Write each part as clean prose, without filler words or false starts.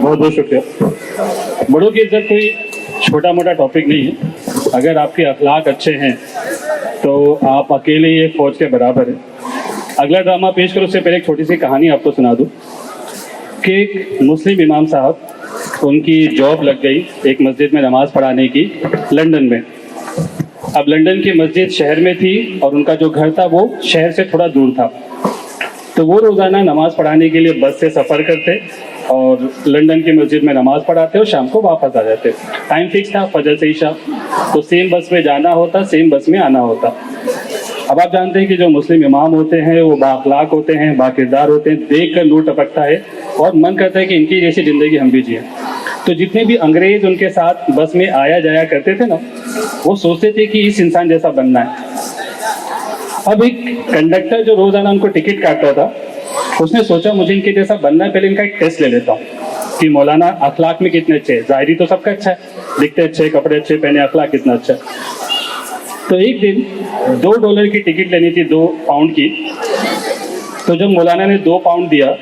बहुत बहुत शुक्रिया। बड़ों की इज्जत कोई छोटा मोटा टॉपिक नहीं है। अगर आपके अखलाक अच्छे हैं तो आप अकेले ये फौज के बराबर है। अगला ड्रामा पेश करो उससे पहले एक छोटी सी कहानी आपको सुना दूँ कि एक मुस्लिम इमाम साहब, उनकी जॉब लग गई एक मस्जिद में नमाज़ पढ़ाने की लंदन में। अब लंदन की मस्जिद शहर में थी और उनका जो घर था वो शहर से थोड़ा दूर था, तो वो रोज़ाना नमाज़ पढ़ाने के लिए बस से सफ़र करते और लंदन की मस्जिद में नमाज़ पढ़ाते और शाम को वापस आ जाते। टाइम फिक्स था, फजर से ईशा, तो सेम बस में जाना होता, सेम बस में आना होता। अब आप जानते हैं कि जो मुस्लिम इमाम होते हैं वो बाअखलाक होते हैं, बाकिरदार होते हैं, देख कर लूट टपकता है और मन करता है कि इनकी जैसी ज़िंदगी हम भी जिए। तो जितने भी अंग्रेज़ उनके साथ बस में आया जाया करते थे ना, वो सोचते थे कि इस इंसान जैसा बनना है। अब एक कंडक्टर जो रोज़ाना उनको टिकट काटता था, उसने सोचा मुझे इनके जैसा बनना है, पहले इनका एक टेस्ट ले लेता हूँ कि मौलाना अखलाक में कितने अच्छे हैं। ज़ाहिरी तो सबका अच्छा है, दिखते अच्छे, कपड़े अच्छे पहने, अखलाक कितना अच्छा है। तो एक दिन $2 की टिकट लेनी थी, 2 पाउंड की। तो जब मौलाना ने 2 पाउंड दिया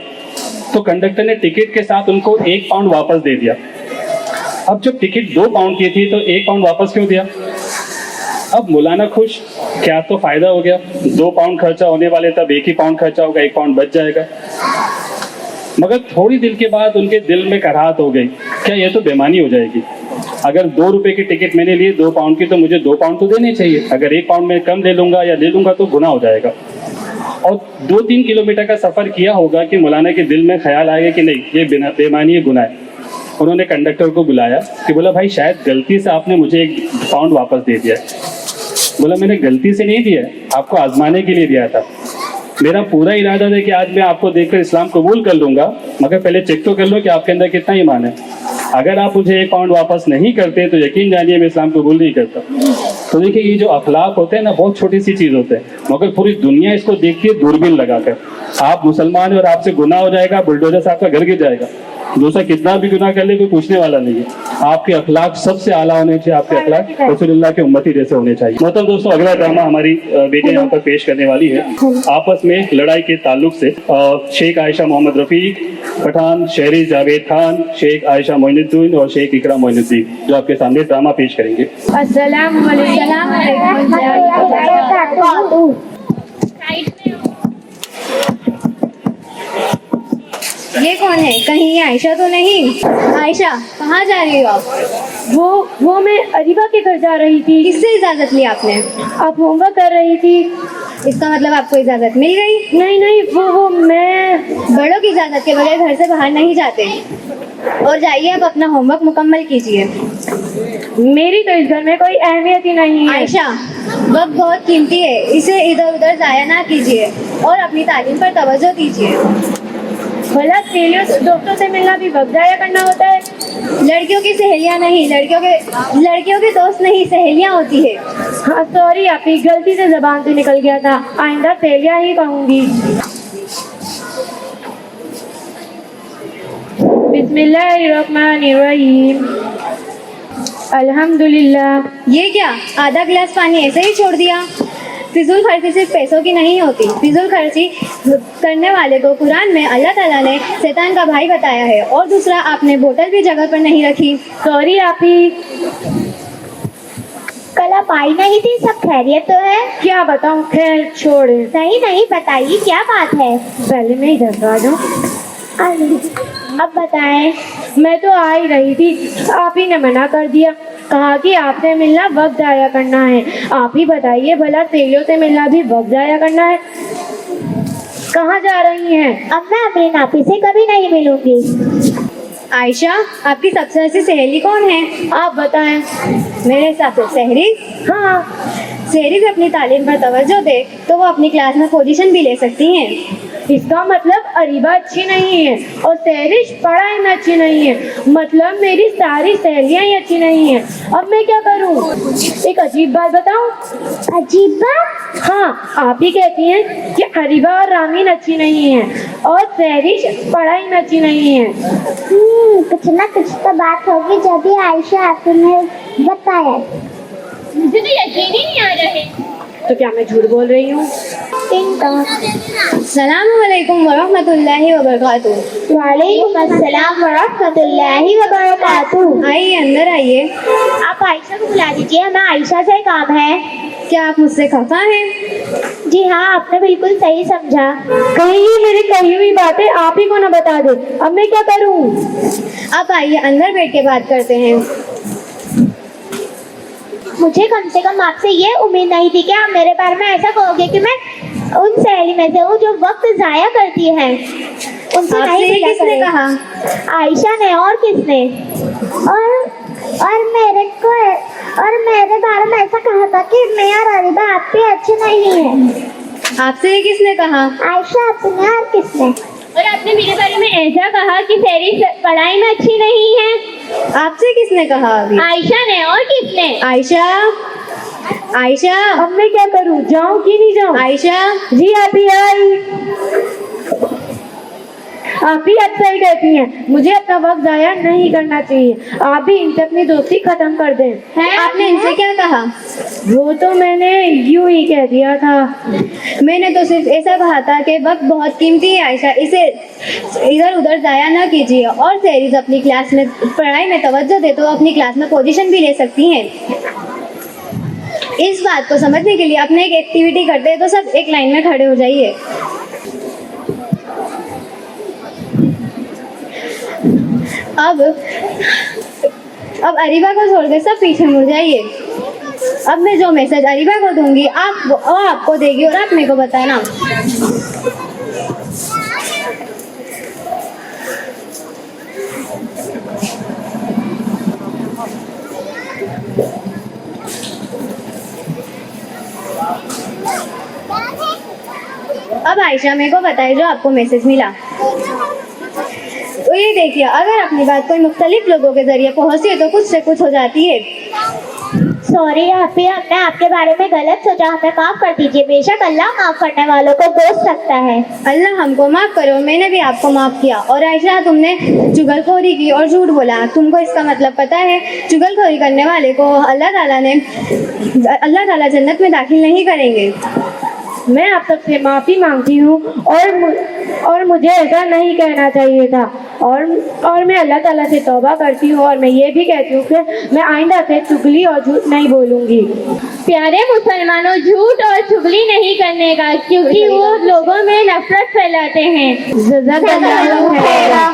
तो कंडक्टर ने टिकट के साथ उनको 1 पाउंड वापस दे दिया। अब जब टिकट 2 पाउंड की थी तो 1 पाउंड वापस क्यों दिया? अब मौलाना खुश, क्या तो फायदा हो गया, 2 पाउंड खर्चा होने वाले तब 1 ही पाउंड खर्चा होगा, 1 पाउंड बच जाएगा। मगर थोड़ी देर के बाद उनके दिल में कराहत हो गई, क्या ये तो बेईमानी हो जाएगी। अगर 2 रुपए की टिकट मैंने ली 2 पाउंड की, तो मुझे 2 पाउंड तो देने चाहिए। अगर 1 पाउंड में कम ले लूंगा या ले लूंगा तो गुनाह हो जाएगा। और 2-3 किलोमीटर का सफ़र किया होगा कि मौलाना के दिल में ख्याल आएगा कि नहीं, ये बेईमानी है, गुनाह है। उन्होंने कंडक्टर को बुलाया कि बोला भाई शायद गलती से आपने मुझे 1 पाउंड वापस दे दिया। बोला मैंने गलती से नहीं दिया, आपको आजमाने के लिए दिया था। मेरा पूरा इरादा था कि आज मैं आपको देखकर इस्लाम कबूल कर लूँगा, मगर पहले चेक तो कर लो कि आपके अंदर कितना ईमान है। अगर आप मुझे 1 पाउंड वापस नहीं करते तो यकीन जानिए मैं इस्लाम कबूल नहीं करता। तो देखिए ये जो अखलाक होते हैं ना, बहुत छोटी सी चीज़ होते हैं, मगर पूरी दुनिया इसको देखती है दूरबीन लगाकर। आप मुसलमान हैं और आपसे गुनाह हो जाएगा, बुलडोजर से आपका घर गिर जाएगा। दूसरा कितना भी गुनाह कर ले कोई पूछने वाला नहीं है। आपके अखलाक सबसे आला होने चाहिए, आपके अखलाक रसूलुल्लाह के उम्मती जैसे होने चाहिए। मतलब दोस्तों अगला ड्रामा हमारी बेटी यहाँ पर पेश करने वाली है आपस में लड़ाई के ताल्लुक से। शेख आयशा मोहम्मद रफीक पठान, शहरी जावेद खान, शेख आयशा मोइनुद्दीन और शेख इकरा मोइनुद्दीन जो आपके सामने ड्रामा पेश करेंगे। अस्सलाम ये कौन है? कहीं ये आयशा तो नहीं? आयशा कहाँ जा रही हो आप? वो मैं अरीबा के घर जा रही थी। किससे इजाजत ली आपने? आप होमवर्क कर रही थी। इसका मतलब आपको इजाजत मिल गई? नहीं वो मैं बड़ों की इजाजत के बगैर घर से बाहर नहीं जाते। और जाइए आप अपना होमवर्क मुकम्मल कीजिए। मेरी तो इस घर में कोई अहमियत ही नहीं है। आयशा वक्त बहुत कीमती है, इसे इधर उधर जाया ना कीजिए और अपनी तालीम पर तवज्जो दीजिए। भला सहेलियों दोस्तों से मिलना भी वक्त जाया करना होता है? लड़कियों की सहेलियां नहीं, लड़कियों के दोस्त नहीं, सहेलियां होती है। हाँ सॉरी आपकी, गलती से जबान से निकल गया था, आइंदा सहेलियां ही कहूँगी। बिस्मिल्लाहिर्रहमानिर्रहीम, अल्हम्दुलिल्लाह। ये क्या, आधा गिलास पानी ऐसे ही छोड़ दिया? फिजूल खर्ची सिर्फ पैसों की नहीं होती। फिजूल खर्ची करने वाले को कुरान में अल्लाह ताला ने शैतान का भाई बताया है। और दूसरा, आपने बोतल भी जगह पर नहीं रखी। सॉरी आपी। कल आप आई नहीं थी, सब खैरियत तो है? क्या बताऊँ, खैर छोड़। नहीं बताइए क्या बात है। पहले मैं इधर से आ जाऊँ। अब बताएं। मैं तो आ ही रही थी, आप ही ने मना कर दिया, कहा कि आपसे मिलना वक्त जाया करना है। आप ही बताइए भला, सहेलियों से मिलना भी वक्त जाया करना है? कहाँ जा रही हैं? अब मैं अपनी नापी से कभी नहीं मिलूंगी। आयशा आपकी सबसे अच्छी सहेली कौन है? आप बताएं। मेरे हिसाब से सहरी। हाँ, सहरी भी अपनी तालीम पर तवज्जो दे तो वो अपनी क्लास में पोजीशन भी ले सकती हैं। इसका मतलब अरीबा अच्छी नहीं है और सहरिश पढ़ाई में अच्छी नहीं है, मतलब मेरी सारी सहेलियां ही अच्छी नहीं है। अब मैं क्या करूं? एक अजीब बात बताऊं? अजीब बात? हाँ, आप ही कहती हैं कि अरीबा और रामीन अच्छी नहीं है और सहरिश पढ़ाई में अच्छी नहीं है। कुछ ना कुछ तो बात होगी जो भी आयशा आपने बताया। मुझे तो यकीन ही नहीं आ रहा है। तो क्या मैं झूठ बोल रही हूँ? टिंग टॉक। अस्सलामुअलैकुम वरहमतुल्लाहि वबरकातुहू। वालेकुम अस्सलाम वरहमतुल्लाहि वबरकातुहू। आइए, अंदर आइए। आप आयशा को बुला दीजिए, हमें आयशा से काम है। क्या आप मुझसे खफा हैं? जी हाँ, आपने बिल्कुल सही समझा। कहीं ये मेरी कही हुई बातें आप ही को ना बता दे, अब मैं क्या करूं? आप आइए, अंदर बैठ के बात करते हैं। मुझे कम से कम आपसे ये उम्मीद नहीं थी कि आप मेरे बारे में ऐसा कहोगे कि मैं उन सहेली में से हूँ जो वक्त जाया करती है। उनसे आपसे नहीं ये मिला किसने करें। कहा? आयशा ने, और किसने? और मेरे बारे में ऐसा कहा था कि मैं और अरीबा आपकी अच्छी नहीं है। आपसे ये किसने कहा? आयशा आपने, और किसने? और आपने मेरे बारे में ऐसा कहा कि सेरी पढ़ाई में अच्छी नहीं है। आपसे किसने कहा अभी? आयशा ने, और किसने? आयशा, आयशा, अब मैं क्या करूं, जाऊं कि नहीं जाऊं? आयशा, जी आप ही आई। आप ही अच्छा ही कहती हैं, मुझे अपना वक्त जाया नहीं करना चाहिए। आप भी इनसे अपनी दोस्ती खत्म कर दें। आपने इनसे क्या कहा? वो तो मैंने यूं ही कह दिया था। मैंने तो सिर्फ ऐसा कहा था कि वक्त बहुत कीमती है आयशा, इसे इधर उधर जाया ना कीजिए। और सेरीज अपनी क्लास में पढ़ाई में तवज्जो दे तो अपनी क्लास में पोजीशन भी ले सकती हैं। इस बात को समझने के लिए अपने एक एक्टिविटी करते हैं तो सब एक लाइन में खड़े हो जाइए। अब अरीबा को छोड़ के सब पीछे मुड़ जाइए। अब मैं जो मैसेज अरीबा को दूंगी आप वो आपको देगी और आप मेरे को बताना। अब आयशा मेरे को बताइए जो आपको मैसेज मिला। तो ये देखिए, अगर अपनी बात कोई मुख्तलिफ लोगों के जरिए पहुंचती है तो कुछ से कुछ हो जाती है। सॉरी आप ही, हमने आपके बारे में गलत सोचा, हमें माफ कर दीजिए। बेशक अल्लाह माफ करने वालों को दोस्त सकता है। अल्लाह हमको माफ़ करो, मैंने भी आपको माफ़ किया। और आयशा, तुमने चुगलखोरी की और झूठ बोला, तुमको इसका मतलब पता है? चुगलखोरी करने वाले को अल्लाह ताला जन्नत में दाखिल नहीं करेंगे। मैं आप सबसे माफ़ी मांगती हूँ और मुझे ऐसा नहीं कहना चाहिए था। और मैं अल्लाह ताला से तौबा करती हूँ और मैं ये भी कहती हूँ कि मैं आइंदा से चुगली और झूठ नहीं बोलूँगी। प्यारे मुसलमानों, झूठ और चुगली नहीं करने का, क्योंकि वो लोगों में नफरत फैलाते हैं। जज़ाकल्लाहु खैरा।